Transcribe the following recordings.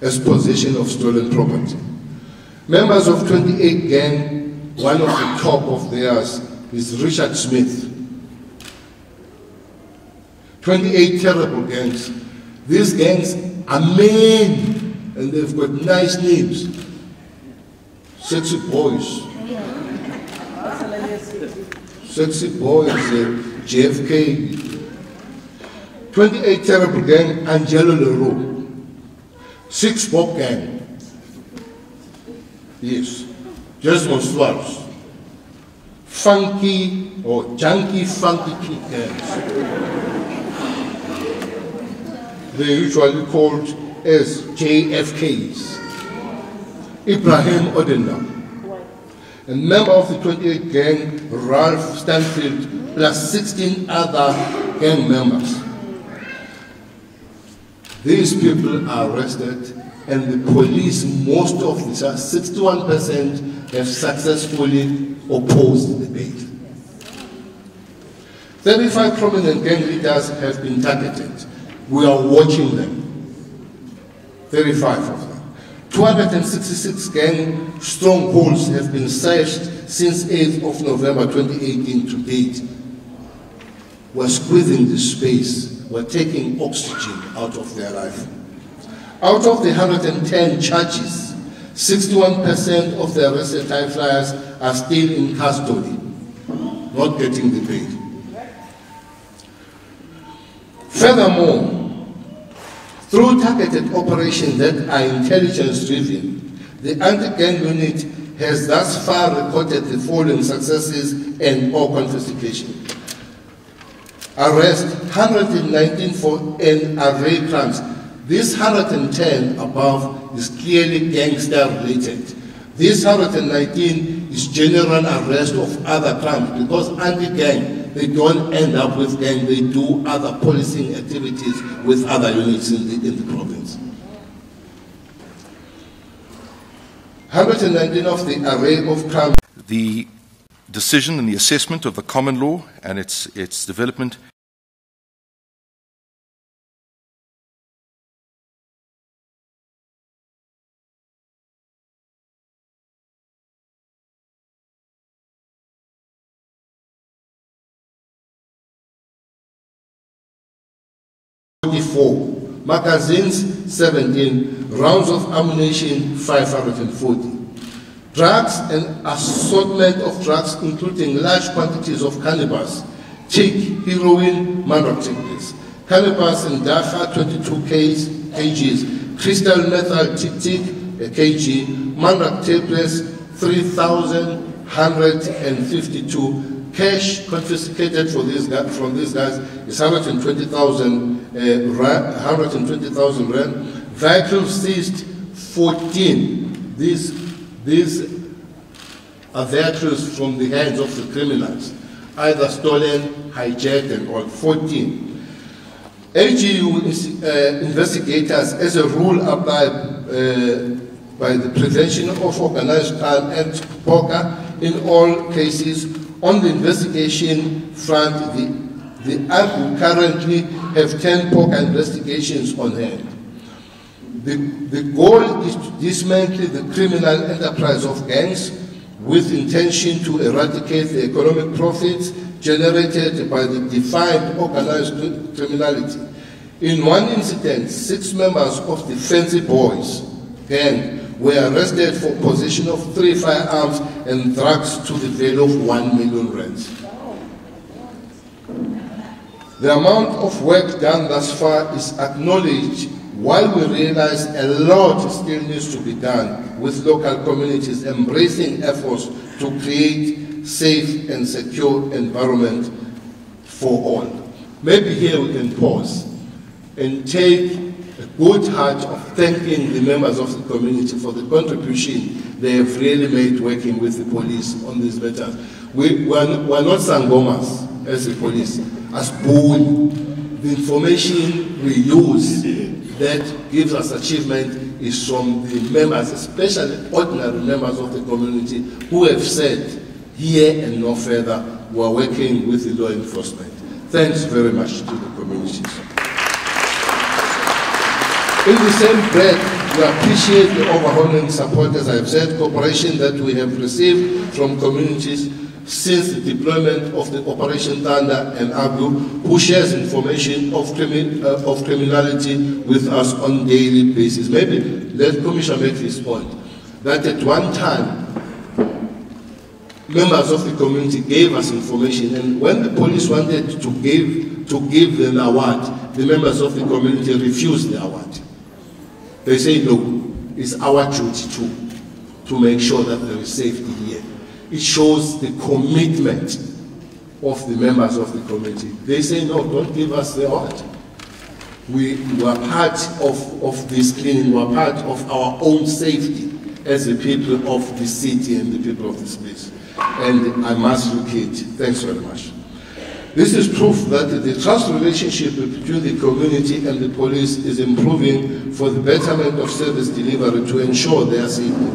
as possession of stolen property. Members of 28 gang, one of the top of theirs is Richard Smith. 28 terrible gangs. These gangs are men and they've got nice names. Sexy boys. Sexy boys, JFK. 28 terrible gang, Angelo Leroux. 6 Bob gang. Yes. Desmond Swallows. Funky or junky funky kid gangs. They're usually called as JFKs. Ibrahim Odenda. A member of the 28 gang, Ralph Stanfield, plus 16 other gang members. These people are arrested, and the police, most of these, 61%, have successfully opposed the bail. 35 prominent gang leaders have been targeted. We are watching them. 35 of them. 266 gang strongholds have been searched since 8th of November 2018 to date. We're squeezing the space. We're taking oxygen out of their life. Out of the 110 charges, 61% of the arrested high flyers are still in custody, not getting the bail. Furthermore, through targeted operations that are intelligence-driven, the anti-gang unit has thus far recorded the following successes and/or confiscation. Arrest 119 for an array of crimes. This 110 above is clearly gangster-related. This 119 is general arrest of other crimes because anti-gang, they don't end up with gang, they do other policing activities with other units in the province. 119 of the array of crimes. The decision and the assessment of the common law and its development magazines 17, rounds of ammunition 540. Drugs and assortment of drugs including large quantities of cannabis, chick, heroin, mandrake, cannabis and dacha 22 kgs, crystal methyl tick a kg, mandrake tablets 3,152. Cash confiscated from these guys is 120,000 rand. Vehicles seized 14. These are vehicles from the hands of the criminals, either stolen, hijacked, and all. 14. AGU investigators, as a rule, apply by the Prevention of Organized Crime Act, POCA, in all cases. On the investigation front, the AGU currently have 10 POCA investigations on hand. The goal is to dismantle the criminal enterprise of gangs with intention to eradicate the economic profits generated by the defined organized criminality. In one incident, 6 members of the Fancy Boys gang were arrested for possession of 3 firearms and drugs to the value of 1 million rands. The amount of work done thus far is acknowledged, while we realize a lot still needs to be done with local communities embracing efforts to create safe and secure environment for all. Maybe here we can pause and take a good heart of thanking the members of the community for the contribution they have really made working with the police on these matters. We're not sangomas as the police, as bull. The information we use that gives us achievement is from the members, especially ordinary members of the community, who have said, here and no further, we're working with the law enforcement. Thanks very much to the communities. In the same breath, We appreciate the overwhelming support, as I've said, cooperation that we have received from communities since the deployment of the Operation Thunder and Agu, who shares information of criminality with us on a daily basis. Maybe let the Commissioner make this point, that at one time, members of the community gave us information, and when the police wanted to give an award, the members of the community refused the award. They say, no, it's our duty to make sure that there is safety here. It shows the commitment of the members of the community. They say, no, don't give us the award. We were part of this cleaning, we are part of our own safety as the people of the city and the people of this place. And I must repeat, thanks very much. This is proof that the trust relationship between the community and the police is improving for the betterment of service delivery to ensure their safety.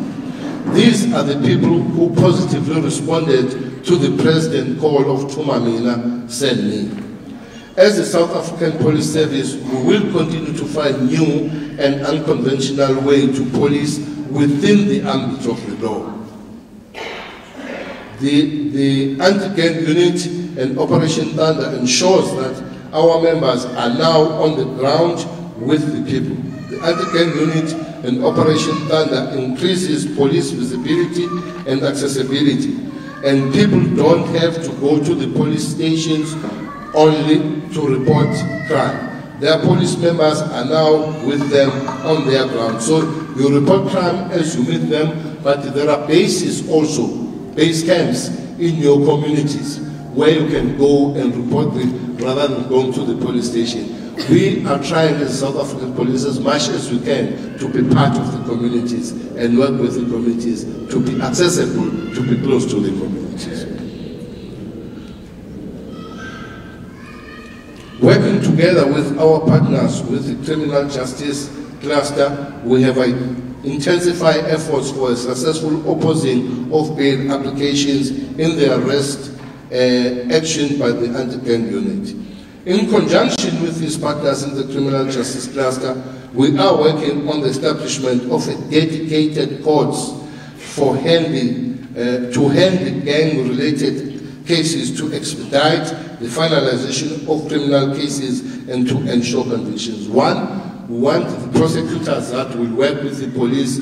These are the people who positively responded to the President's call of Tumamina, send me. As the South African Police Service, we will continue to find new and unconventional ways to police within the ambit of the law. The anti-gang unit and Operation Thunder ensures that our members are now on the ground with the people. The anti-gang unit and Operation Thunder increases police visibility and accessibility, and people don't have to go to the police stations only to report crime. Their police members are now with them on their ground. So you report crime as you meet them, but there are bases also, base camps in your communities where you can go and report them rather than going to the police station. We are trying as South African police as much as we can to be part of the communities and work with the communities, to be accessible, to be close to the communities. Working together with our partners with the criminal justice cluster, we have intensified efforts for a successful opposing of bail applications in the arrest action by the anti-gang unit. In conjunction with these partners in the criminal justice cluster, we are working on the establishment of a dedicated courts for to handle gang-related cases to expedite the finalization of criminal cases and to ensure convictions. One, we want the prosecutors that will work with the police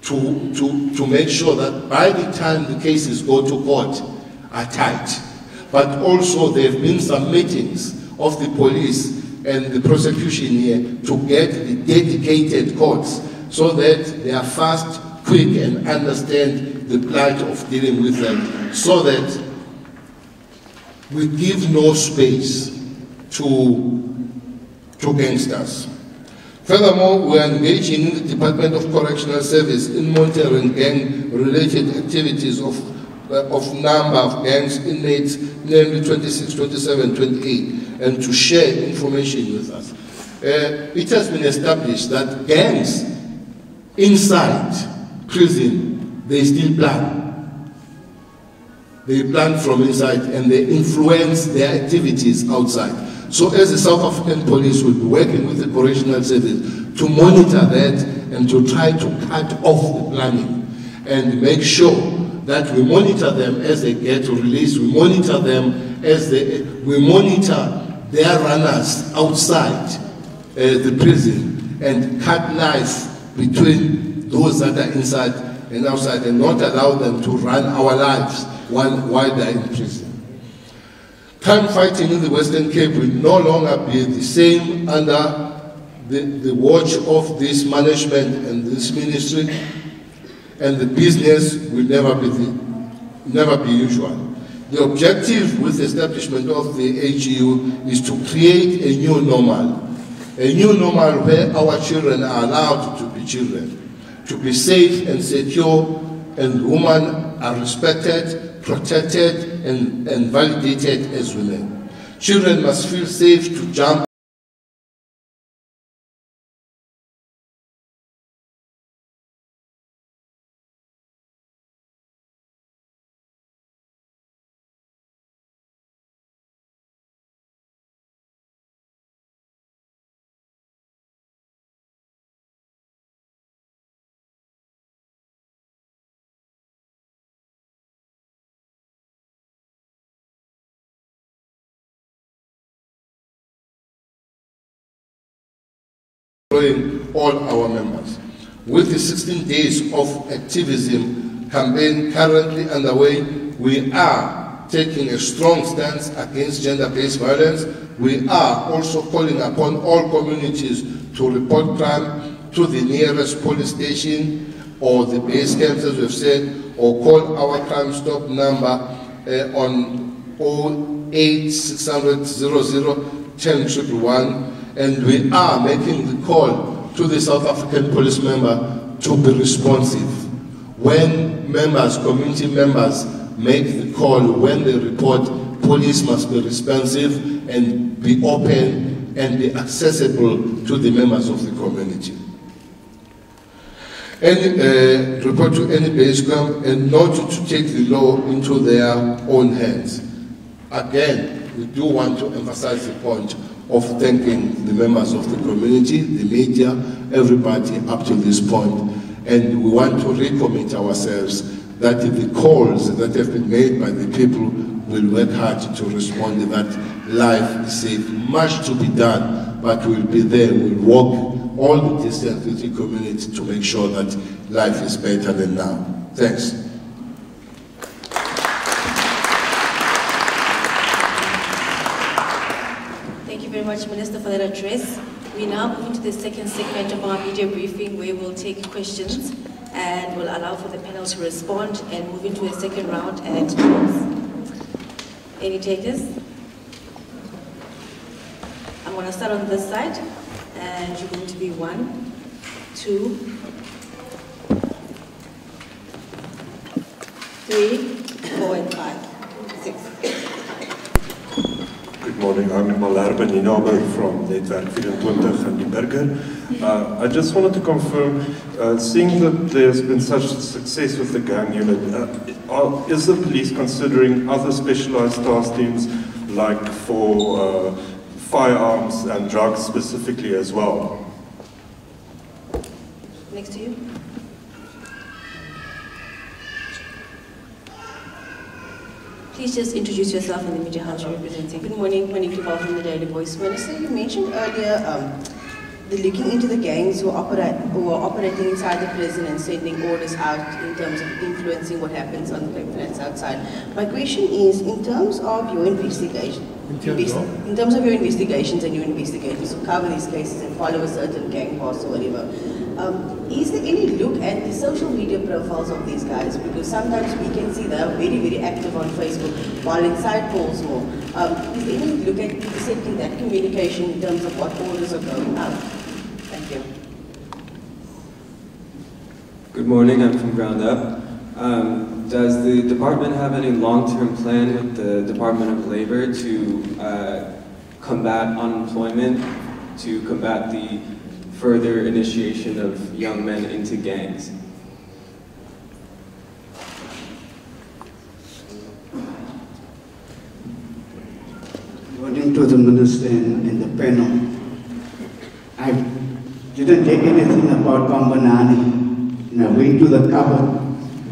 to make sure that by the time the cases go to court are tight. But also there have been some meetings of the police and the prosecution here to get the dedicated courts so that they are fast, quick, and understand the plight of dealing with them, so that we give no space to gangsters. Furthermore, we are engaging in the Department of Correctional Service in monitoring gang-related activities of number of gangs inmates, namely 26, 27, 28, and to share information with us. It has been established that gangs inside prison, they still plan. They plan from inside and they influence their activities outside. So as the South African police will be working with the correctional service to monitor that and to try to cut off the planning and make sure that we monitor them as they get released, we monitor them as we monitor their runners outside the prison and cut lines between those that are inside and outside, and not allow them to run our lives while they are in prison. Crime fighting in the Western Cape will no longer be the same under the watch of this management and this ministry, and the business will never be usual. The objective with the establishment of the AGU is to create a new normal where our children are allowed to be children, to be safe and secure, and women are respected, protected, and validated as women. Children must feel safe to jump employing all our members. With the 16 days of activism campaign currently underway, we are taking a strong stance against gender-based violence. We are also calling upon all communities to report crime to the nearest police station or the base camps, as we've said, or call our Crime Stop number on 08 600 00 10 111, and we are making the call to the South African police member to be responsive. When members, community members, make the call, when they report, police must be responsive and be open and be accessible to the members of the community. Any report to any base camp and not to take the law into their own hands. Again, we do want to emphasize the point of thanking the members of the community, the media, everybody up to this point. And we want to recommit ourselves that the calls that have been made by the people will work hard to respond to that life is safe. Much to be done, but we'll be there. We'll walk all the distance with the community to make sure that life is better than now. Thanks. Thank you very much, Minister, for that address. We now move into the second segment of our media briefing, where we'll take questions and we'll allow for the panel to respond and move into a second round at 12. Any takers? I'm going to start on this side, and you're going to be 1, 2, 3, 4, and 5, 6. Good morning, I'm Malarben Inaber from Netwerk 24 and die Burger. I just wanted to confirm, seeing that there's been such success with the gang unit, is the police considering other specialized task teams, like for firearms and drugs specifically as well? Next to you. Please just introduce yourself and the media house you're representing. Good morning, Monique Duval from the Daily Voice. Minister, you mentioned earlier the looking into the gangs who are operating inside the prison and sending orders out in terms of influencing what happens on the playgrounds outside. My question is, in terms of your investigation, in terms of your investigations and your investigators who cover these cases and follow a certain gang boss or whatever, is there any look at the social media profiles of these guys? Because sometimes we can see they are very, very active on Facebook, while inside polls more. Is there any look at intercepting that communication in terms of what orders are going out? Thank you. Good morning, I'm from Ground Up. Does the department have any long-term plan with the Department of Labor to combat unemployment, to combat the further initiation of young men into gangs? According to the minister and the panel, I didn't take anything about Bambanani, and I went to the cupboard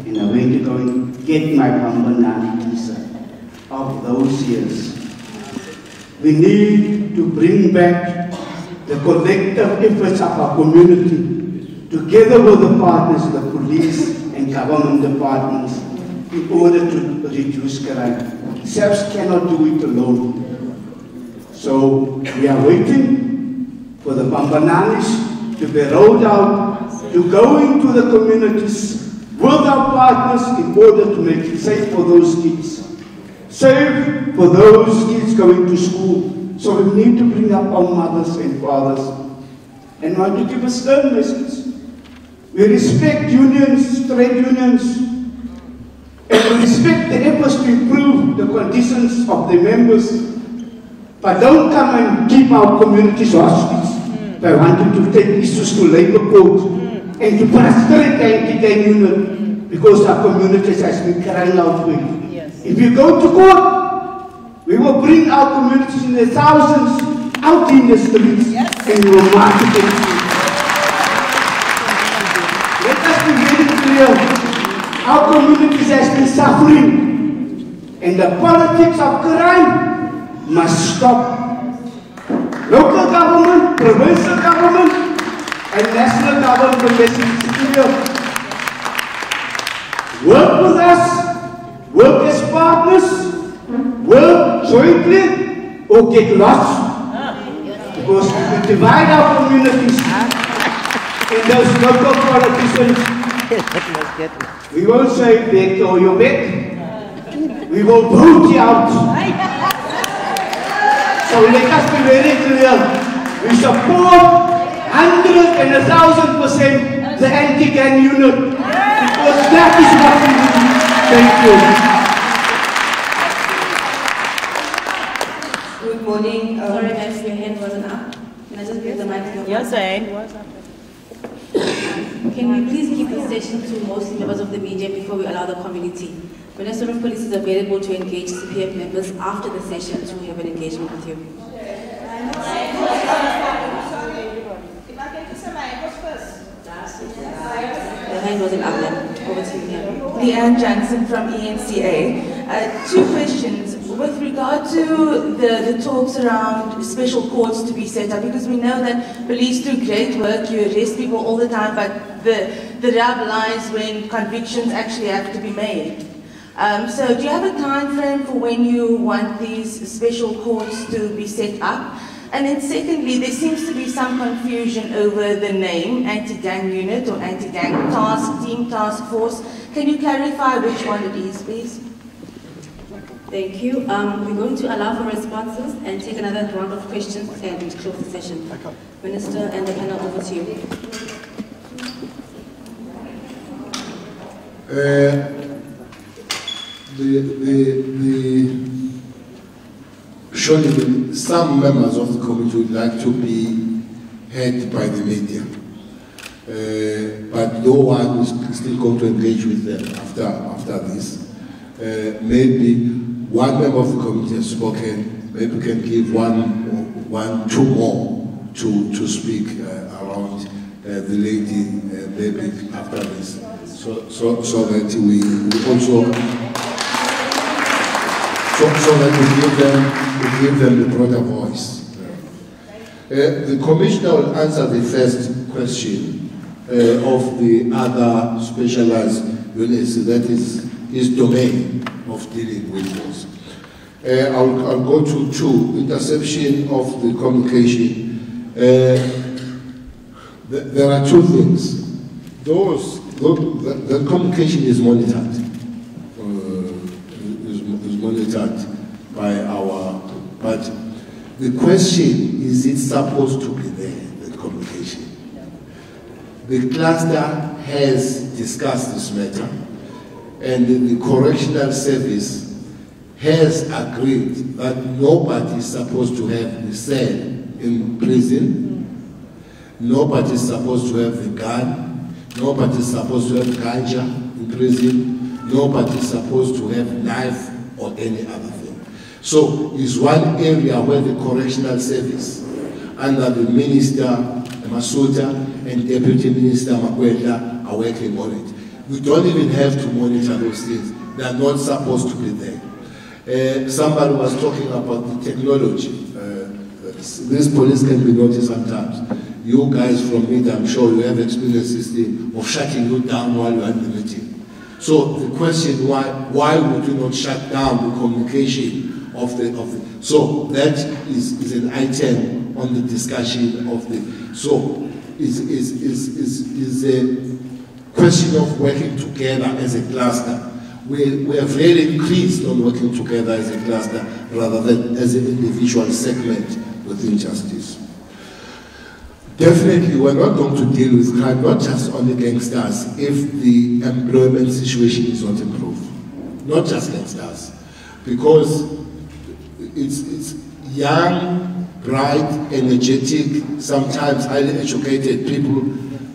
and I went to go and get my Bambanani visa of those years. We need to bring back the collective efforts of our community, together with the partners, the police and government departments, in order to reduce crime. Selves cannot do it alone. So we are waiting for the Bambananis to be rolled out, to go into the communities with our partners in order to make it safe for those kids, safe for those kids going to school. So we need to bring up our mothers and fathers and want to give a stern message. We respect unions, trade unions, and we respect the efforts to improve the conditions of the members. But don't come and keep our communities hostage by wanting to take issues to labor court and to frustrate the anti-gang unit, because our communities has been crying out for it. Yes. If you go to court, we will bring our communities in the thousands out in the streets, and we will march against it. Let us be very clear. Our communities has been suffering, and the politics of crime must stop. Local government, provincial government, and national government domestic security. Work with us, work as partners, work jointly, or get lost. Because if we divide our communities in those local politicians, we won't say back or your back. We will vote you out. So let us be very clear. We support 100 and 1,000% the anti-gang unit. Because that is what we do. Thank you. Good morning. Sorry, ma'am, your hand wasn't up. Can I just give the mic to you? Yes, hand was up. Can we please keep the session to mostly members of the media before we allow the community? Minister of Police is available to engage CPF members after the session to have an engagement with you. If I can just say my ankles first. The hand wasn't up, ma'am. Over to you, ma'am. Leanne Johnson from ENCA. Two questions. With regard to the talks around special courts to be set up, because we know that police do great work, you arrest people all the time, but the rub lies when convictions actually have to be made. So do you have a time frame for when you want these special courts to be set up? And then secondly, there seems to be some confusion over the name, anti-gang unit or anti-gang task force. Can you clarify which one it is, please? Thank you. We're going to allow for responses and take another round of questions and close the session. Minister and the panel, over to you. Surely some members of the committee would like to be heard by the media, but no one is still going to engage with them after this. Maybe one member of the committee has spoken. Maybe we can give two more to speak around the lady. Maybe after this, so that we also. So that we give them the broader voice. The Commissioner will answer the first question of the other specialized units. That is his domain of dealing with those. I'll go to two. Interception of the communication. There are two things. The communication is monitored. Monitored by but the question is it supposed to be there, the communication? The cluster has discussed this matter, and the correctional service has agreed that nobody is supposed to have the cell in prison, nobody is supposed to have the gun, nobody is supposed to have ganja in prison, nobody is supposed to have knife or any other thing. So it's one area where the correctional service, under the Minister Masuta and Deputy Minister Makwela, are working on it. We don't even have to monitor those things. They are not supposed to be there. Somebody was talking about the technology. This police can be noticed sometimes. You guys from media, I'm sure you have experiences of shutting you down while you're at the meeting. So the question, why would you not shut down the communication of the so that is an item on the discussion of the, so is a question of working together as a cluster. We have really increased on working together as a cluster rather than as an individual segment within justice. Definitely, we're not going to deal with crime, not just on the gangsters, if the employment situation is not improved. Not just gangsters. Because it's young, bright, energetic, sometimes highly educated people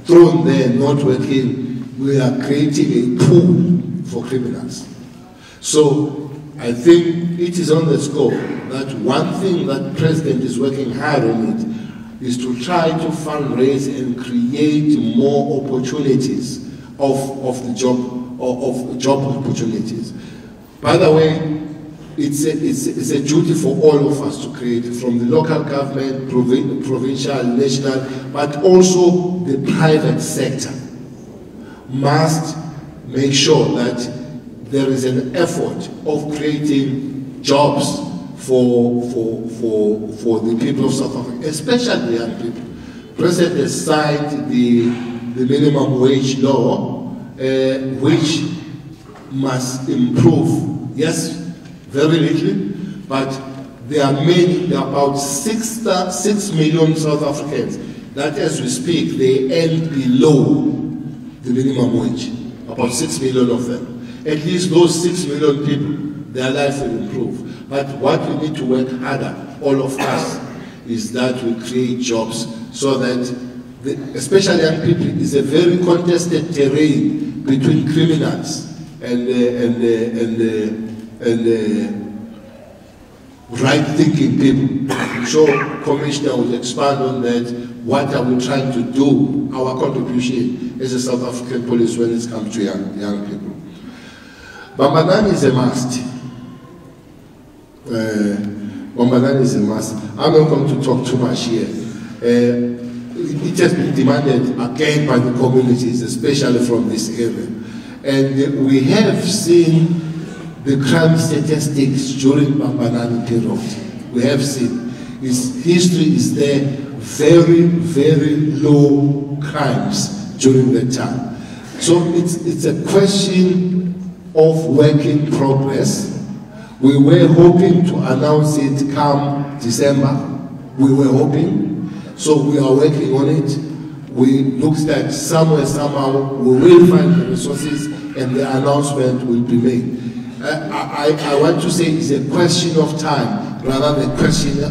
thrown there, not working. We are creating a pool for criminals. So I think it is on the scope that one thing that the President is working hard on it is to try to fundraise and create more opportunities of job opportunities. By the way, it's a duty for all of us to create, from the local government, provincial, national, but also the private sector must make sure that there is an effort of creating jobs for the people of South Africa, especially the young people. President has signed the minimum wage law, which must improve. Yes, very little, but there are about 6 million South Africans that as we speak, they earn below the minimum wage, about 6 million of them. At least those 6 million people, their life will improve. But what we need to work harder, all of us, is that we create jobs so that, especially young people, is a very contested terrain between criminals and right-thinking people. I'm sure Commissioner will expand on that. What are we trying to do? Our contribution as a South African police when it comes to young people. Bambanani is a must. Bambanani is a must. I'm not going to talk too much here. It has been demanded again by the communities, especially from this area. And we have seen the crime statistics during Bambanani period. We have seen. History is there, very, very low crimes during that time. So it's a question of work in progress. We were hoping to announce it come December. We were hoping. So we are working on it. We looks like somewhere, somehow, we will find the resources and the announcement will be made. I want to say it's a question of time rather than a question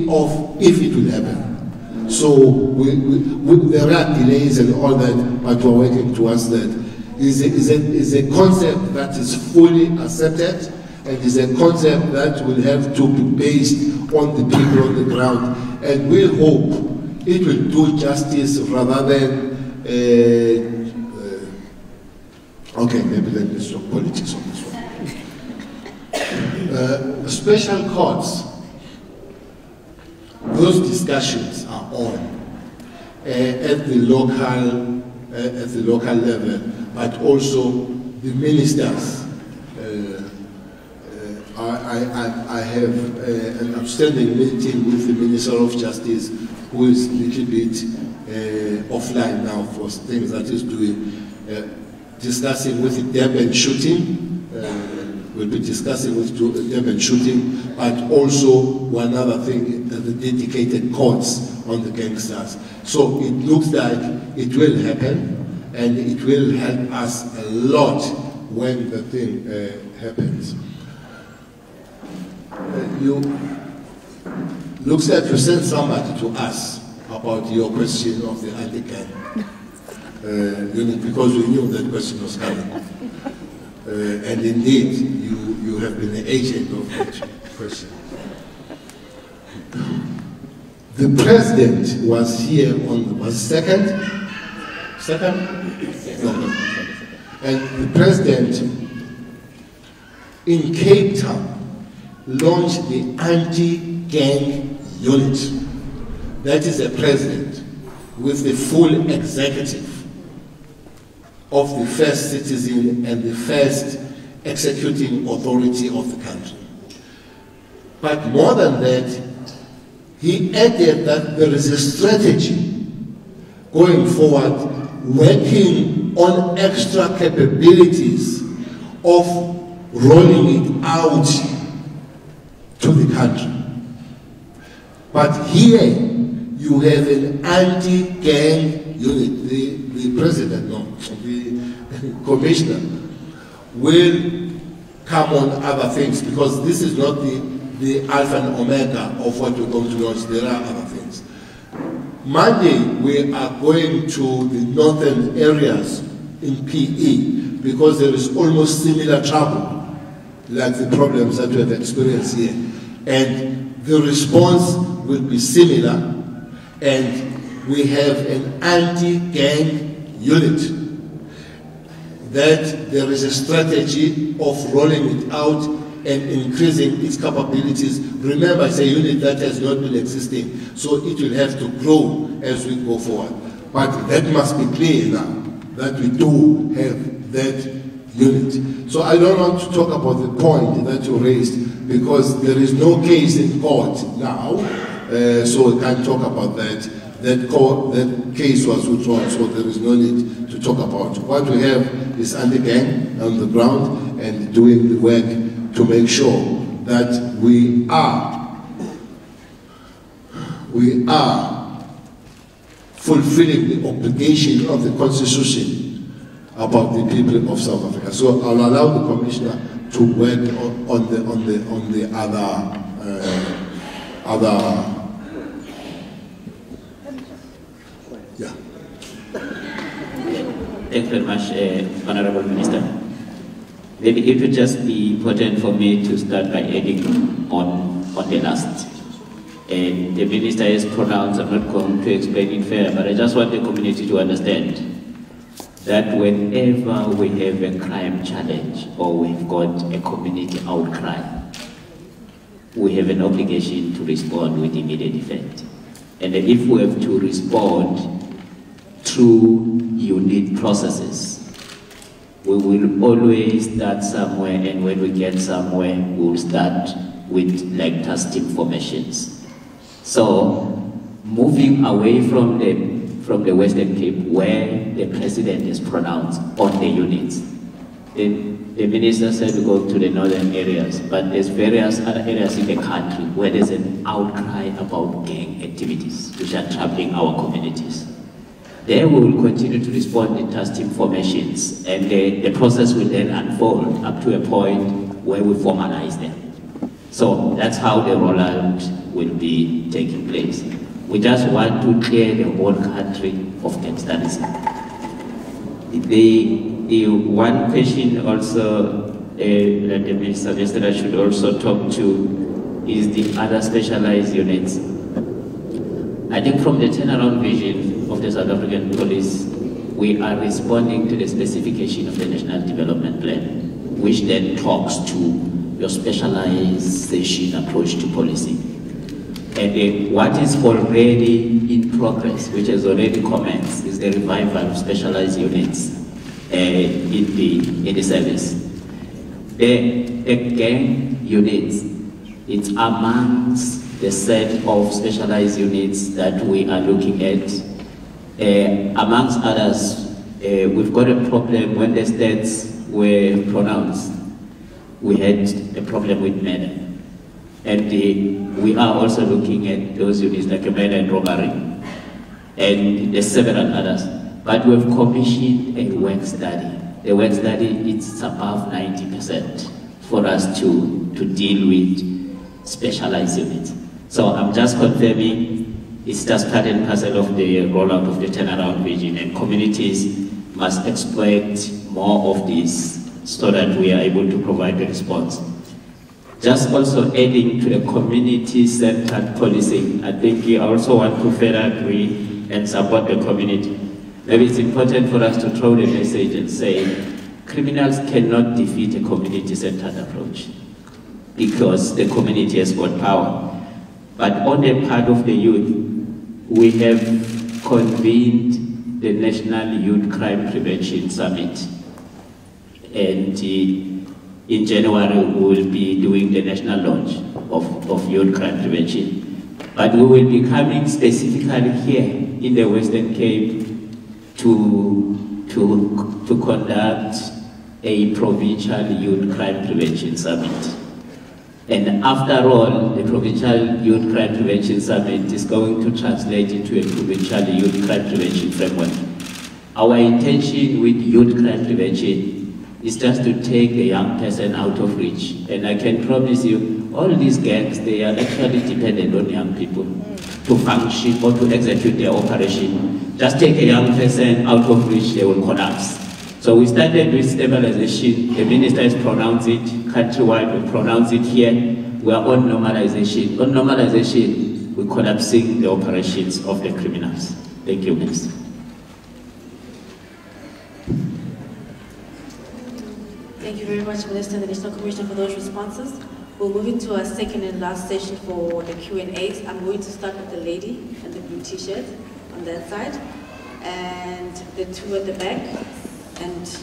of if it will happen. So there are delays and all that, but we're working towards that. It's a concept that is fully accepted, and is a concept that will have to be based on the people on the ground. And we hope it will do justice rather than, okay, maybe let me stop politics on this one. Special courts, those discussions are on at the local level, but also the ministers. I have an outstanding meeting with the Minister of Justice, who is a little bit offline now for things that he's doing, discussing with the Durban shooting. We'll be discussing with Durban shooting, but also one other thing, the dedicated courts on the gangsters. So it looks like it will happen, and it will help us a lot when the thing happens. Looks like you sent somebody to us about your question of the anti-gang unit, because we knew that question was coming. And indeed, you have been the agent of that question. The president was here on, was second? No. And the president in Cape Town launched the anti-gang unit. That is the president with the full executive of the first citizen and the first executing authority of the country. But more than that, he added that there is a strategy going forward, working on extra capabilities of rolling it out to the country. But here you have an anti-gang unit. The president, no, the commissioner will come on other things, because this is not the alpha and omega of what we're going to launch. There are other things. Monday we are going to the northern areas in PE, because there is almost similar trouble like the problems that we have experienced here. And the response will be similar, and we have an anti-gang unit that there is a strategy of rolling it out and increasing its capabilities. Remember, it's a unit that has not been existing, so it will have to grow as we go forward. But that must be clear now, that we do have that unit. So I don't want to talk about the point that you raised, because there is no case in court now, so we can't talk about that. That case was withdrawn, so there is no need to talk about. What we have is anti-gang on the ground and doing the work to make sure that we are fulfilling the obligation of the Constitution about the people of South Africa. So I'll allow the Commissioner to work on the other. Yeah. Thank you very much, Honorable Minister. Maybe it would just be important for me to start by adding on the last. And the Minister is pronounced, I'm not going to explain it fair, but I just want the community to understand that whenever we have a crime challenge or we've got a community outcry, we have an obligation to respond with immediate effect. And if we have to respond through unit processes, we will always start somewhere, and when we get somewhere, we'll start with like task team formations. So, moving away from the Western Cape, where the President is pronounced on the units, the Minister said we go to the northern areas, but there's various other areas in the country where there's an outcry about gang activities, which are troubling our communities. There we will continue to respond in task team formations, and the process will then unfold up to a point where we formalize them. So that's how the rollout will be taking place. We just want to clear the whole country of gangsterism. The one question also that the Minister yesterday should also talk to is the other specialized units. I think from the turnaround vision of the South African Police, we are responding to the specification of the National Development Plan, which then talks to your specialization approach to policing. And what is already in progress, which has already commenced, is the revival of specialized units in the service. The gang units, it's amongst the set of specialized units that we are looking at. Amongst others, we've got a problem when the stats were pronounced. We had a problem with murder. And we are also looking at those units like murder and robbery. And there's several others. But we've commissioned a work study. The work study, it's above 90% for us to deal with specialized units. So I'm just confirming it's just part and parcel of the rollout of the turnaround vision, and communities must expect more of this so that we are able to provide a response. Just also adding to the community-centered policing, I think we also want to further agree and support the community. Maybe it's important for us to throw the message and say, criminals cannot defeat a community-centered approach because the community has got power. But on the part of the youth, we have convened the National Youth Crime Prevention Summit. And in January, we will be doing the national launch of youth crime prevention. But we will be coming specifically here in the Western Cape to conduct a provincial youth crime prevention summit. And after all, the provincial youth crime prevention summit is going to translate into a provincial youth crime prevention framework. Our intention with youth crime prevention is just to take the young person out of reach. And I can promise you, all these gangs, they are actually dependent on young people to function or to execute their operation. Just take a young person out of reach, they will collapse. So we started with stabilization. The Minister has pronounced it countrywide, we pronounce it here. We are on normalization. On normalization, we're collapsing the operations of the criminals. Thank you, Minister. Thank you very much, Minister and the National Commissioner, for those responses. We'll move into our second and last session for the Q&As. I'm going to start with the lady in the blue t-shirt on that side, and the two at the back, and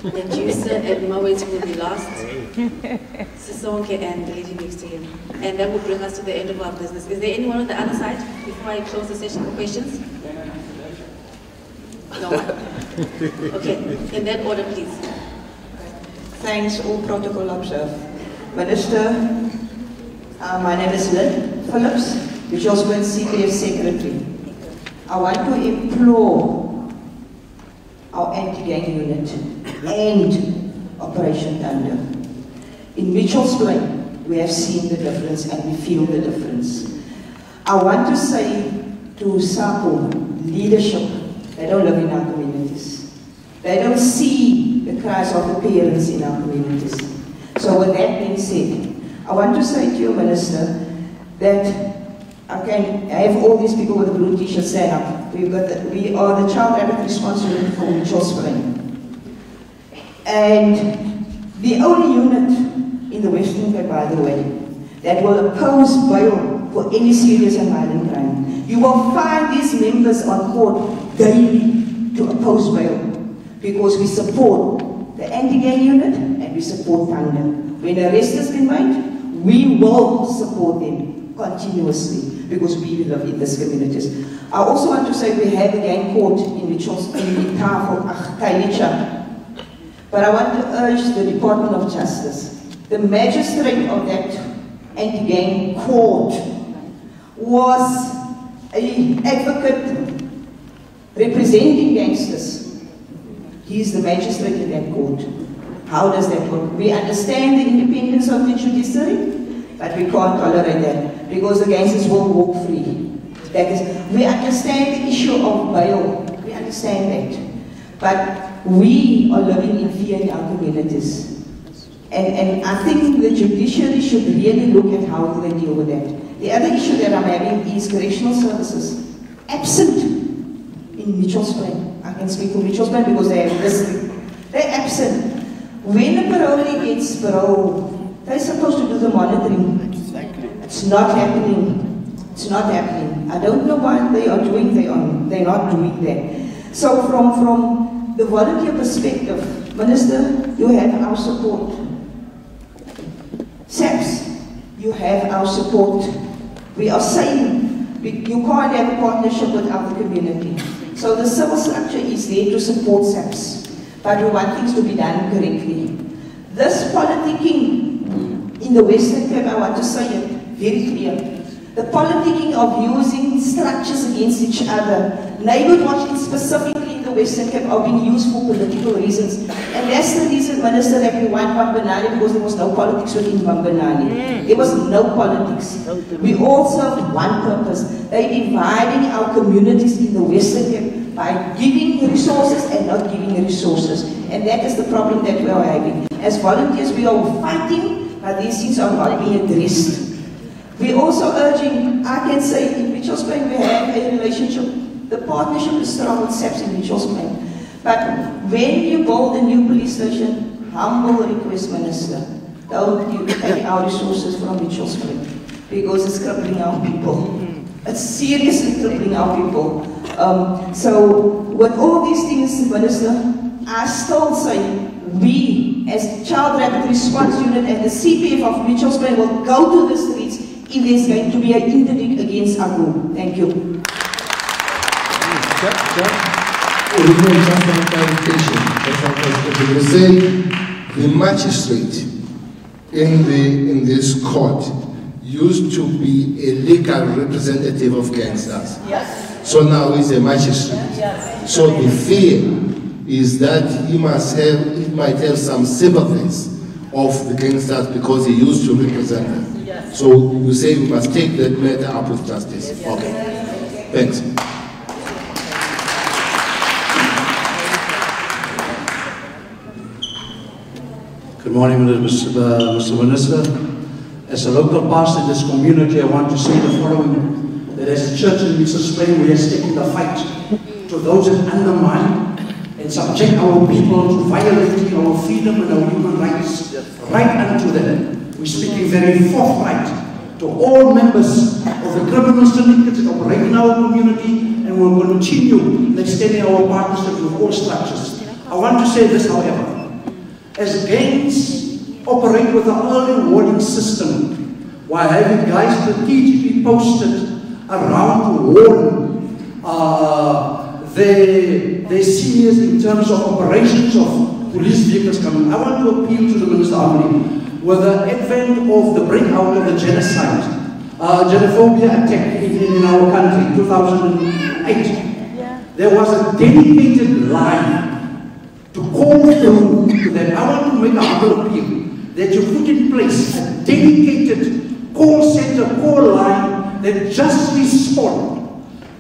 and you, sir, and Mawet will be last. Sisonke and the lady next to him. And that will bring us to the end of our business. Is there anyone on the other side before I close the session for questions? No one? Okay, in that order, please. Thanks, all protocol observed. Minister, my name is Lynn Phillips, Visuals Wind CPF Secretary. I want to implore our anti-gang unit and Operation Thunder. In Mitchell's Plain, we have seen the difference and we feel the difference. I want to say to SAPO leadership, they don't live in our communities. They don't see the cries of the parents in our communities. So with that being said, I want to say to you, Minister, that I have all these people with the blue t-shirts stand up. We are the child rapid response unit for Mitchell's Plain. And the only unit in the Western Cape, by the way, that will oppose bail for any serious and violent crime. You will find these members on court daily to oppose bail because we support the anti-gang unit and we support Thunder. When arrest has been made, we will support them continuously because we live in these communities. I also want to say we have a gang court in Mitchell's in Kailicha. But I want to urge the Department of Justice, the magistrate of that anti-gang court was an advocate representing gangsters. He is the magistrate in that court. How does that work? We understand the independence of the judiciary, but we can't tolerate that because the gangsters will walk free. We understand the issue of bail. We understand that. But we are living in fear in our communities. And I think the judiciary should really look at how they deal with that. The other issue that I'm having is correctional services. Absent in Mitchell's Plain. I can speak for Mitchell's Plain because they have listening. They're absent. When a parolee gets parole, they're supposed to do the monitoring. It's not happening. It's not happening. I don't know why they are doing, they're not doing that. So from the volunteer perspective, Minister, you have our support. SAPS, you have our support. We are saying you can't have a partnership without the community. So the civil structure is there to support SAPS, but we want things to be done correctly. This politicking in the Western Cape, I want to say it very clear. The politicking of using structures against each other, neighborhood watching specifically in the Western Cape are being used for political reasons. And that's the reason, Minister, that we want Bambanani, because there was no politics within Bambanani. There was no politics. We all served one purpose. They're dividing our communities in the Western Cape by giving resources and not giving resources. And that is the problem that we are having. As volunteers, we are fighting, but these things are not being addressed. We're also urging, I can say in Mitchell's Plain we have a relationship, the partnership is strong with SAPS in Mitchell's Plain. But when you build a new police station, humble request, Minister, don't you take our resources from Mitchell's Plain because it's crippling our people. It's seriously crippling our people. So with all these things, Minister, I still say we as Child Rapid Response Unit and the CPF of Mitchell's Plain will go to the streets if there's going to be an interdict against our group. Thank you. You say the magistrate in this court used to be a legal representative of gangsters. Yes. So now he's a magistrate. Yes. So the fear is that he might have some sympathies of the gangsters because he used to represent them. Yes. So you say we must take that matter up with justice. Yes. Okay. Thanks. Good morning, Mr. Minister. As a local pastor in this community, I want to say the following. That as a church in Mitchell's Plain, we are taking the fight to those that undermine and subject our people to violating our freedom and our human rights right unto them. We're speaking very forthright to all members of the criminal syndicates that operate in our community, and we'll continue extending our partnership with all structures. I want to say this, however, as gangs operate with an early warning system, while having guys strategically posted around to warn their seniors in terms of operations of police vehicles coming. I want to appeal to the Minister Harmony with the advent of the breakout of the genocide, xenophobia attack in our country, 2008. There was a dedicated line to call through to that. I want to make a humble appeal that you put in place a dedicated call center, call line that just responds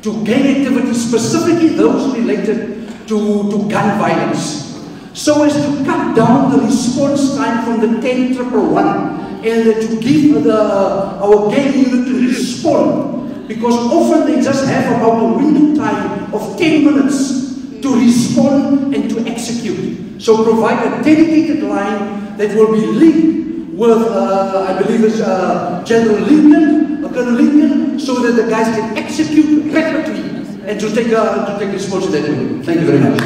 to gang activity, specifically those related to gun violence, so as to cut down the response time from the 10-111 and to give our gang unit to respond, because often they just have about a window time of 10 minutes to respond and to execute. So provide a dedicated line that will be linked with, I believe it's General Lincoln, Colonel Lincoln, so that the guys can execute rapidly and to take responsibility. Thank you very much.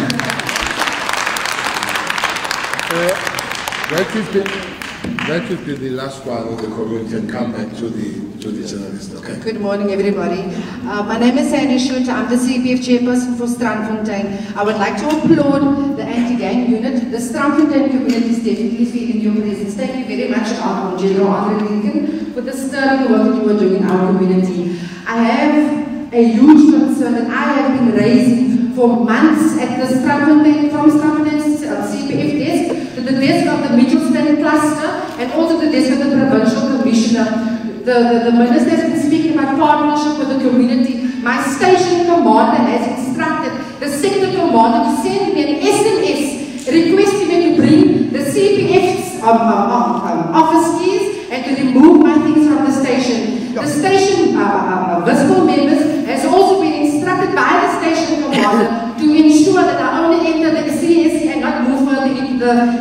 That would be the last one of the community, and come back to the journalist. Okay. Good morning, everybody. My name is Sandy Schutte. I'm the CPF chairperson for Strandfontein. I would like to applaud the anti-gang unit. The Strandfontein community is definitely feeling your presence. Thank you very much, General Andre Lincoln, for the sterling work that you are doing in our community. I have a huge concern that I have been raising for months at the Strandfontein, from Strandfontein's CPF desk to the desk of the Mitchellstown cluster, and also the desk of the provincial commissioner. The minister has been speaking about partnership with the community. My station commander has instructed the sector commander to send me an SMS requesting me to bring the CPF's office keys and to remove my things from the station. The station visible members has also been instructed by the station commander to ensure that I only enter the CSE and not move further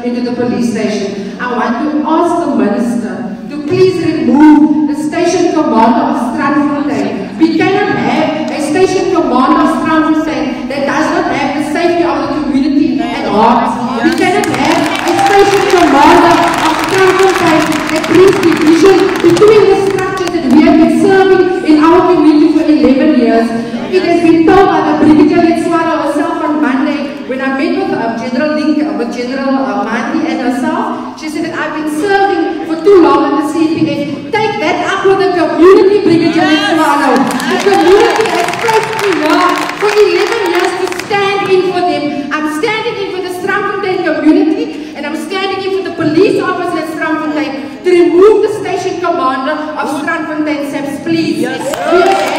into the police station. I want to ask the minister to please remove the station commander of Strandfontein. We cannot have a station commander of Strandfontein that does not have the safety of the community at heart. We cannot have a station commander of Strandfontein that brings division between the structures that we have been serving in our community for 11 years. It has been told by the Brigadier Letswara herself on Monday, when I met with General Link, with General Mandi and herself. She said that I've been serving for too long in the CPF. Take that up with the community, Brigadier Letswara. The community has pressed me hard for 11 years to stand in for them. I'm standing in for the Strandfontein community, and I'm standing in for the police officer at Strandfontein to remove the station commander of Strandfontein SAPS, please. Yes. We have had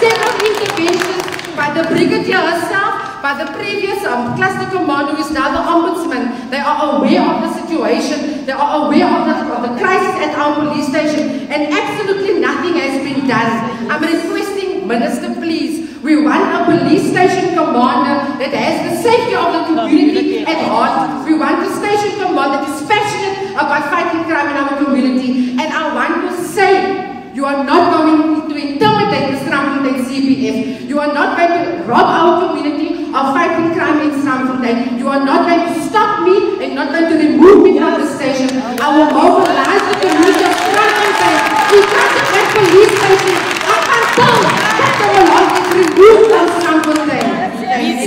several interventions by the Brigadier herself, by the previous cluster commander, who is now the ombudsman. They are aware of the situation, they are aware of the crisis at our police station, and absolutely nothing has been done. I'm requesting, Minister, please, we want a police station commander that has the safety of the community at heart. We want a station commander that is passionate about fighting crime in our community. And I want to say, you are not going to intimidate the Strandfontein CPF. You are not going to rob our community of fighting crime in Strandfontein. You are not going to stop me and not going to remove me from the station. I will mobilize the community of Strandfontein because of that police station up until Captain Malone is removed from Strandfontein. Thank you.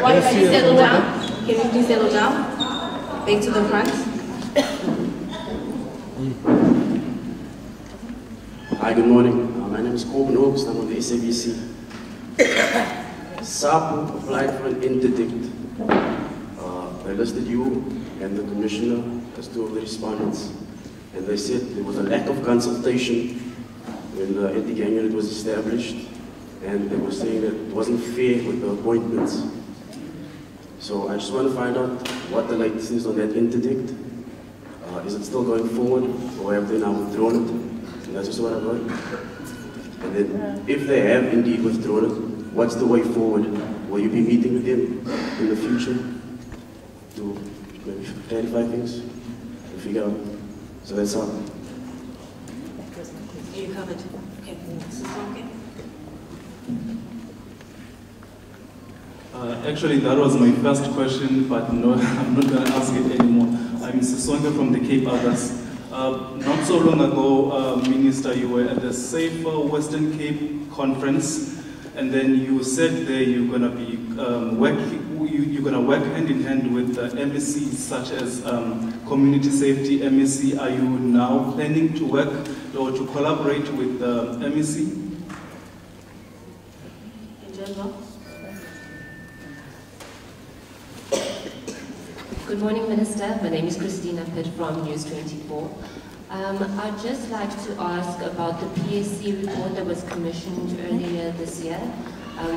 Can you settle down? Can you please settle down? Back to the front. Hi, good morning. My name is Corbin Oaks. I'm on the SABC. SAPU applied for an interdict. They listed you and the commissioner as two of the respondents. And they said there was a lack of consultation when the anti-gang unit was established. And they were saying that it wasn't fair with the appointments. So I just want to find out what the latest is on that interdict. Is it still going forward, or have they now withdrawn it? And that's just what I've heard. And then, if they have indeed withdrawn it, what's the way forward? Will you be meeting with them in the future to maybe clarify things and figure out? So that's all. You covered. Okay. Actually, that was my first question, but no, I'm not going to ask it anymore. I'm Sisonke from the Cape Others. Not so long ago, Minister, you were at the Safer Western Cape conference, and then you said there you're going to be you're going to work hand in hand with the MSCs such as Community Safety MSC. Are you now planning to work or to collaborate with the MSC? In general. Good morning, Minister. My name is Christina Pitt from News 24. I'd just like to ask about the PSC report that was commissioned earlier this year,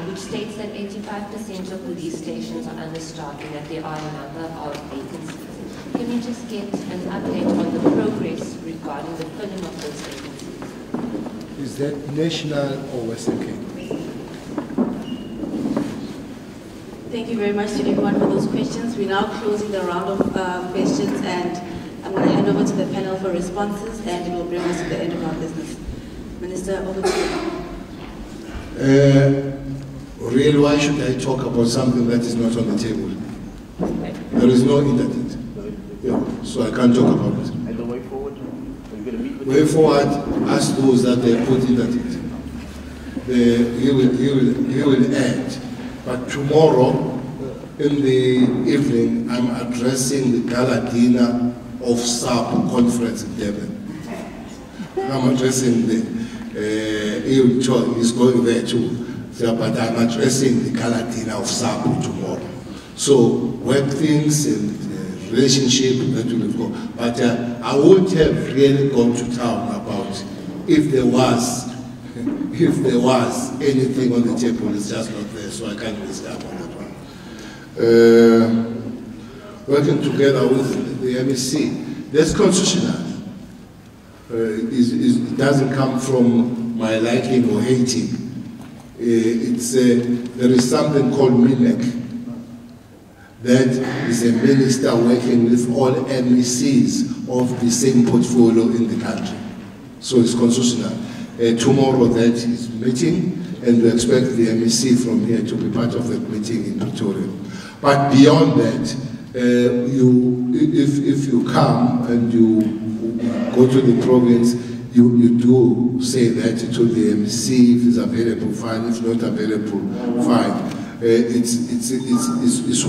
which states that 85% of police stations are understaffed and that there are a number of vacancies. Can you just get an update on the progress regarding the filling of those vacancies? Is that national or Western Cape? Thank you very much to everyone for those questions. We're now closing the round of questions, and I'm going to hand over to the panel for responses, and it will bring us to the end of our business. Minister, over to you. Really, why should I talk about something that is not on the table? There is no internet. Yeah, so I can't talk about it. And the way forward? Are you going to meet with Way forward, ask those that they put internet. He will add. But tomorrow, in the evening, I'm addressing the gala dinner of SAP conference in Durban. I'm addressing the, he's going there too, so, but I'm addressing the gala dinner of SAP tomorrow. So, work things and relationship that will go. But I won't have really gone to town about if there was anything on the table, it's just not there, so I can't discuss on that one. Working together with the MEC, that's constitutional. It doesn't come from my liking or hating. There is something called MINEC. That is a minister working with all MECs of the same portfolio in the country. So it's constitutional. Tomorrow that is meeting, and we expect the MEC from here to be part of the meeting in Pretoria. But beyond that, if you come and you go to the province, you do say that to the MEC. If it's available, fine. If not available, fine. It's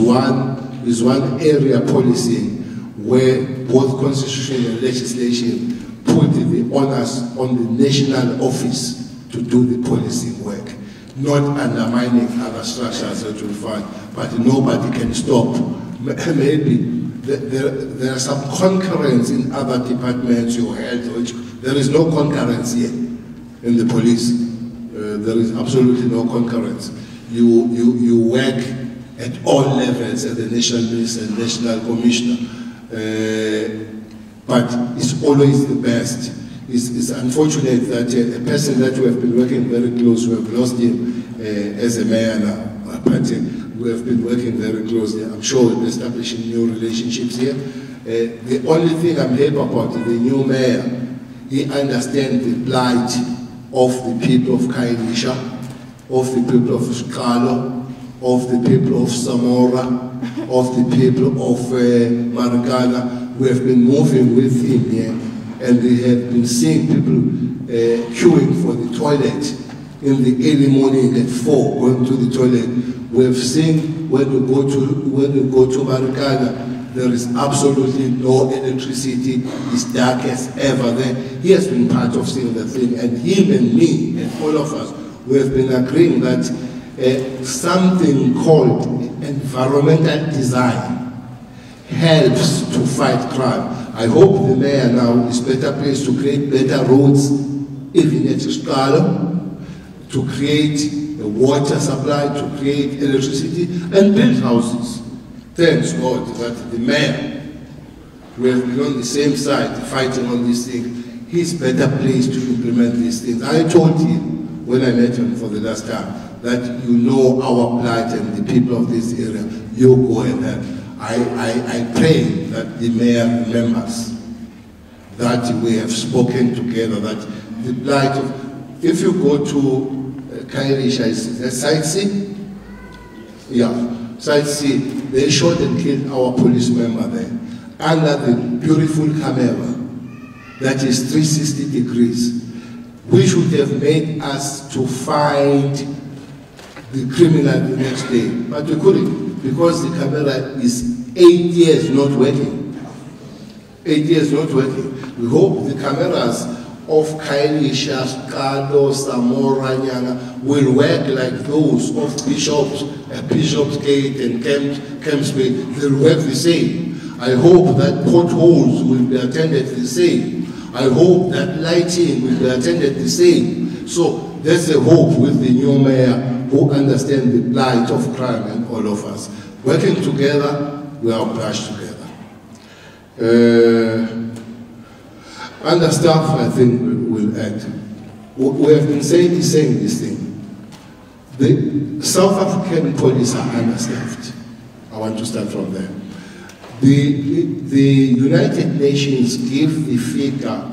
one area policy where both constitution and legislation put the onus on the national office to do the policy work, not undermining other structures that will find, but nobody can stop. Maybe there are some concurrence in other departments, your health, which there is no concurrence here in the police. There is absolutely no concurrence. You work at all levels as the national minister and national commissioner. But it's always the best. It's unfortunate that a person that we have been working very close, we have lost him as a mayor now, but we have been working very closely. I'm sure we're establishing new relationships here. The only thing I'm happy about, the new mayor, he understands the plight of the people of Kainisha, of the people of Skalo, of the people of Samora, of the people of Marikana. We have been moving with him here, and we have been seeing people queuing for the toilet in the early morning at 4, going to the toilet. We have seen when we go to Marikana, there is absolutely no electricity. It's dark as ever there. He has been part of seeing the thing, and him and me and all of us, we have been agreeing that something called environmental design helps to fight crime. I hope the mayor now is better placed to create better roads, even at Skala, to create a water supply, to create electricity, and build houses. Thanks God that the mayor we have been on the same side fighting on this thing. He's better placed to implement these things. I told him when I met him for the last time that you know our plight and the people of this area, you go ahead. I pray that the mayor remembers that we have spoken together, that the plight of, if you go to Kairisha, Site C? Yeah, Site C, they shot and killed our police member there, under the beautiful camera that is 360 degrees, which would have made us to find the criminal the next day. But we couldn't, because the camera is 8 years not working. 8 years not working. We hope the cameras of Kairisha, Skado, Samora, Nyanga will work like those of Bishop's Gate and Camps Bay. They'll work the same. I hope that potholes will be attended the same. I hope that lighting will be attended the same. So there's a hope with the new mayor who understands the plight of crime and all of us. Working together, we are obliged together. Under staff, I think will add. We have been saying this thing. The South African police are understaffed. I want to start from there. The United Nations give the figure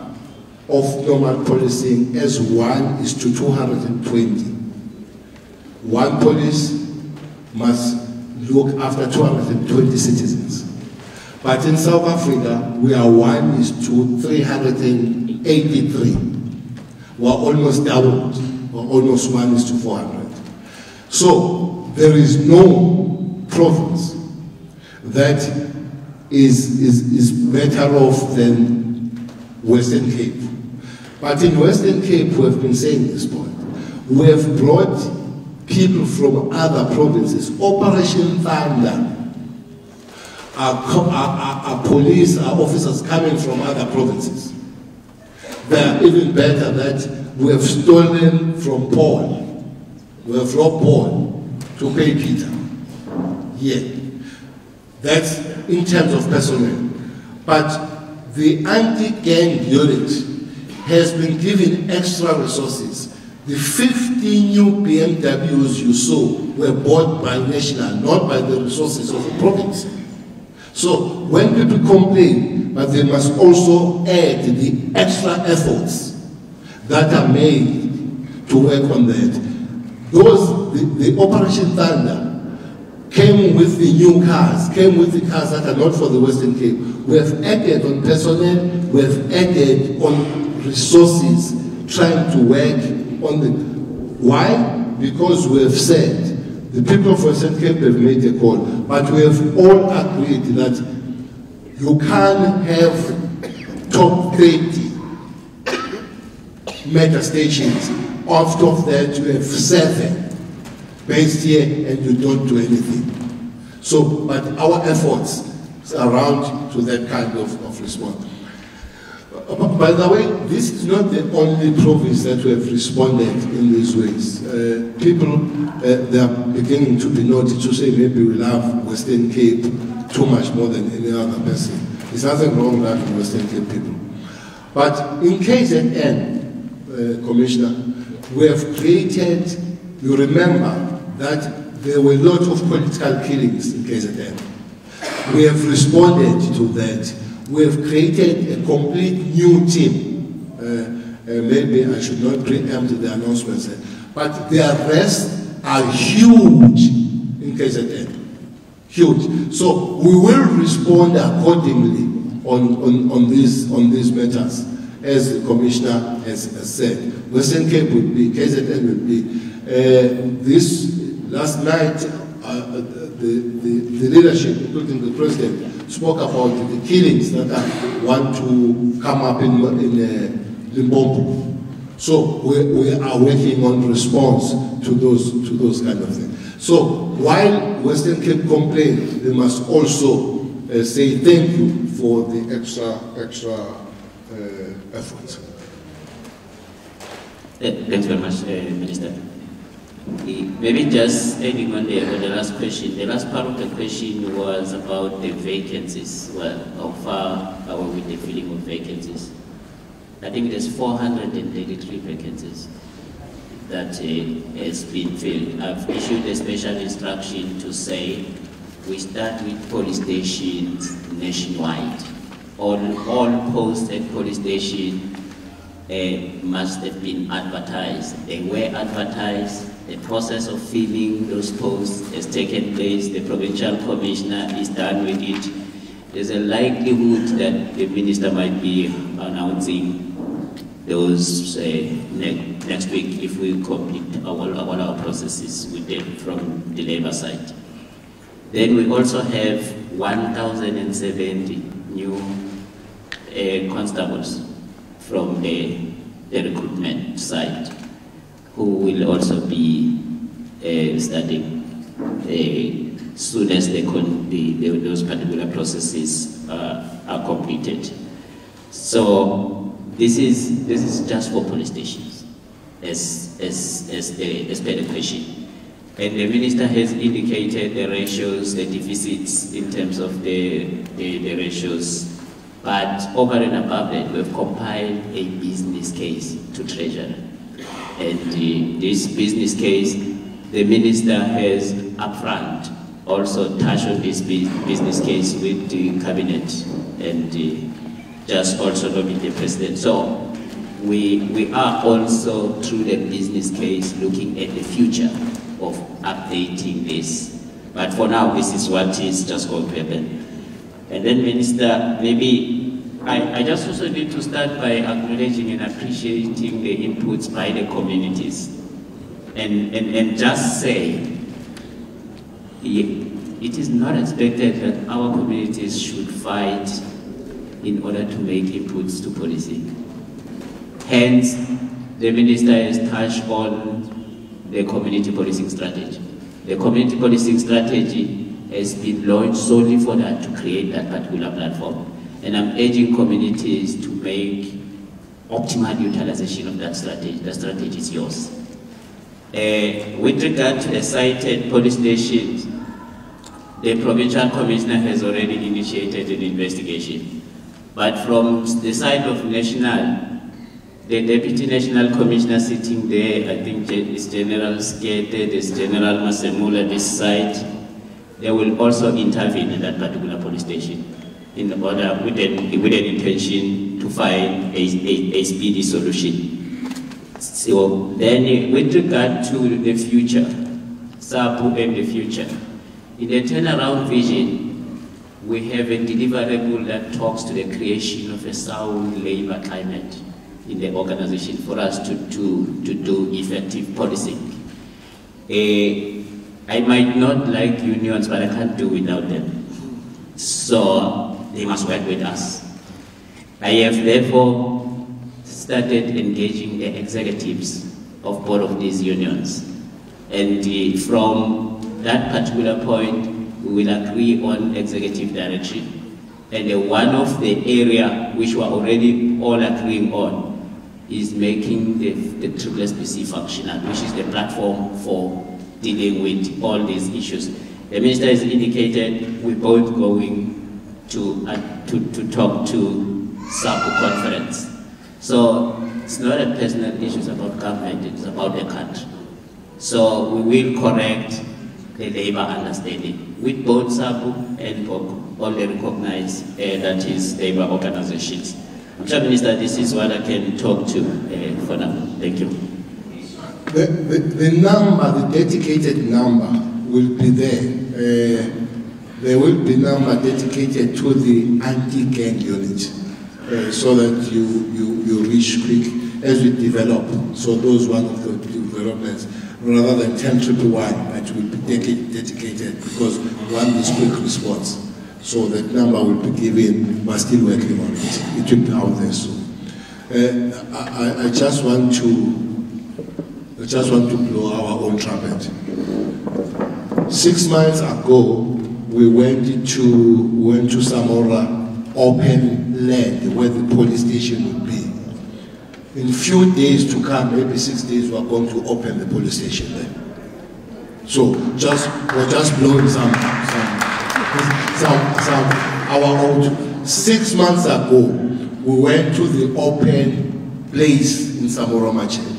of normal policing as 1:220. One police must look after 220 citizens. But in South Africa, we are 1:383. We're almost doubled, or almost 1:400. So there is no province that is better off than Western Cape. But in Western Cape, we have been saying this point. We have brought people from other provinces. Operation Thunder, our police, our officers coming from other provinces. They are even better that we have stolen from Paul. We have robbed Paul to pay Peter. Yeah. That's in terms of personnel. But the anti-gang unit has been given extra resources. The 50 new BMWs you saw were bought by National, not by the resources of the province. So when people complain, but they must also add the extra efforts that are made to work on that. The Operation Thunder came with the new cars, came with the cars that are not for the Western Cape. We have added on personnel, we have added on resources, trying to work on the... Why? Because we have said, the people of Western Cape have made a call, but we have all agreed that you can't have top 30 mega stations. Out of that, you have 7 based here and you don't do anything. So, but our efforts around to that kind of response. By the way, this is not the only province that we have responded in these ways. People, they are beginning to be noticed to say maybe we love Western Cape too much more than any other person. There's nothing wrong with loving Western Cape people. But in KZN, Commissioner, we have created, you remember, that there were a lot of political killings in KZN. We have responded to that. We have created a complete new team. Maybe I should not preempt the announcements, but the arrests are huge in KZN. Huge. So we will respond accordingly on these matters, as the Commissioner has said. Western Cape would be, KZN would be. This last night, the leadership, including the President, spoke about the killings that want to come up in Limpopo. So we are working on response to those kind of things. So while Western Cape complain, they must also say thank you for the extra efforts. Thanks very much, Minister. Maybe just adding on the last question. The last part of the question was about the vacancies of the filling of vacancies. I think there's 433 vacancies that has been filled. I've issued a special instruction to say we start with police stations nationwide. All posts at police station must have been advertised. They were advertised. The process of filling those posts has taken place. The provincial commissioner is done with it. There's a likelihood that the minister might be announcing those next week if we complete all our processes with them from the labor side. Then we also have 1,070 new constables from the recruitment side who will also be starting soon as those particular processes are completed. So this is just for police stations, as per the question. And the minister has indicated the ratios, the deficits in terms of the ratios. But over and above that, we've compiled a business case to Treasury. And this business case, the minister has upfront also touched on this business case with the cabinet and just also lobbied the president. So we are also through the business case looking at the future of updating this. But for now, this is what is just going to happen. And then, Minister, maybe I just also need to start by acknowledging and appreciating the inputs by the communities. And just say, it is not expected that our communities should fight in order to make inputs to policy. Hence, the minister has touched on the community policing strategy. The community policing strategy has been launched solely for that, to create that particular platform. And I'm urging communities to make optimal utilization of that strategy. The strategy is yours. With regard to the cited police stations, the provincial commissioner has already initiated an investigation. But from the side of national, the Deputy National Commissioner sitting there, I think is General Skete, there's General Masemula this side. They will also intervene in that particular police station in order with an intention to find a speedy solution. So then with regard to the future, SAPU and the future, in the turnaround vision, we have a deliverable that talks to the creation of a sound labor climate in the organization for us to do effective policing. I might not like unions, but I can't do without them. So they must work with us. I have therefore started engaging the executives of both of these unions. And from that particular point, we will agree on executive direction. And one of the area which we are already all agreeing on is making the SSPC functional, which is the platform for dealing with all these issues. The minister has indicated we're both going to talk to SAPU conference. So it's not a personal issue, it's about government, it's about the country. So we will correct the labor understanding with both SAPU and BOC, all the recognized that is labor organizations. Mr. Minister, this is what I can talk to for now. Thank you. The number, the dedicated number will be there. There will be number dedicated to the anti-gang unit so that you reach quick as we develop. So those one of the developments, rather than 10,111, that will be dedicated because one is quick response. So that number will be given. We're still working on it. It will be out there soon. I just want to blow our own trumpet. 6 months ago, we went to Samora, open land where the police station would be. In a few days to come, maybe 6 days, we are going to open the police station there. So we're just blowing our own 6 months ago, we went to the open place in Samoromache.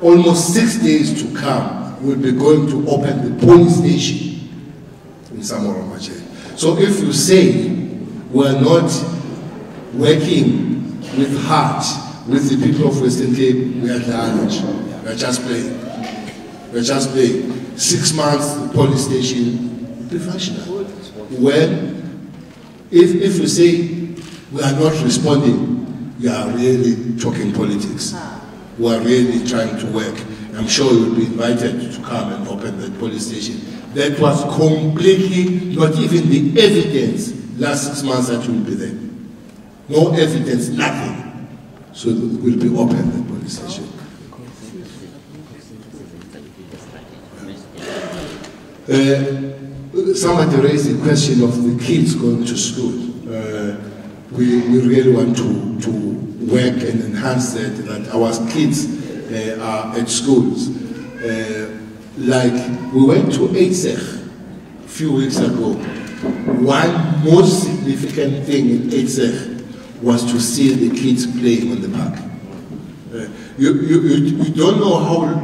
Almost 6 days to come, we'll be going to open the police station in Samoromache. So if you say we're not working with heart with the people of Western Cape, we are challenged. We're just playing. We're just playing. 6 months, the police station will be functional. When, if you say we are not responding, you are really talking politics. We are really trying to work. I'm sure you will be invited to come and open that police station. That was completely, not even the evidence last 6 months that you will be there. No evidence, nothing. So it will be open, the police station. Somebody raised the question of the kids going to school. We really want to work and enhance that our kids are at schools. Like we went to Eitzech a few weeks ago. One most significant thing in Eitzech was to see the kids playing on the park. You don't know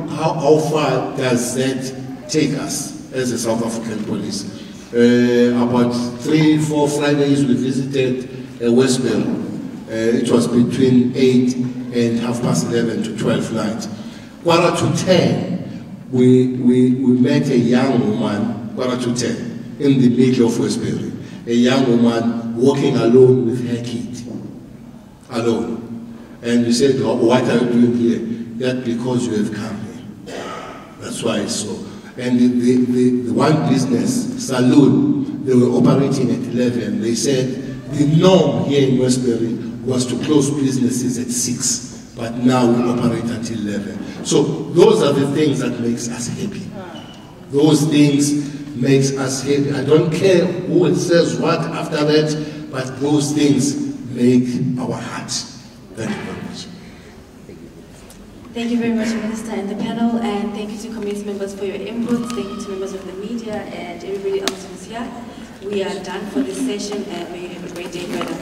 how far does that take us as a South African police. About 3-4 Fridays we visited Westbury. It was between 8 and 11:30 to 12 night. 9:45, we met a young woman, 9:45, in the middle of Westbury. A young woman walking alone with her kid. Alone. And we said, what are you doing here? That because you have come here. That's why it's so. And the one business, saloon, they were operating at 11. They said the norm here in Westbury was to close businesses at 6, but now we operate until 11. So those are the things that makes us happy. Those things makes us happy. I don't care who says what after that, but those things make our hearts. Thank you very much. Thank you very much, Minister and the panel, and thank you to committee members for your inputs. Thank you to members of the media and everybody else who's here. We are done for this session, and may you have a great day, brother.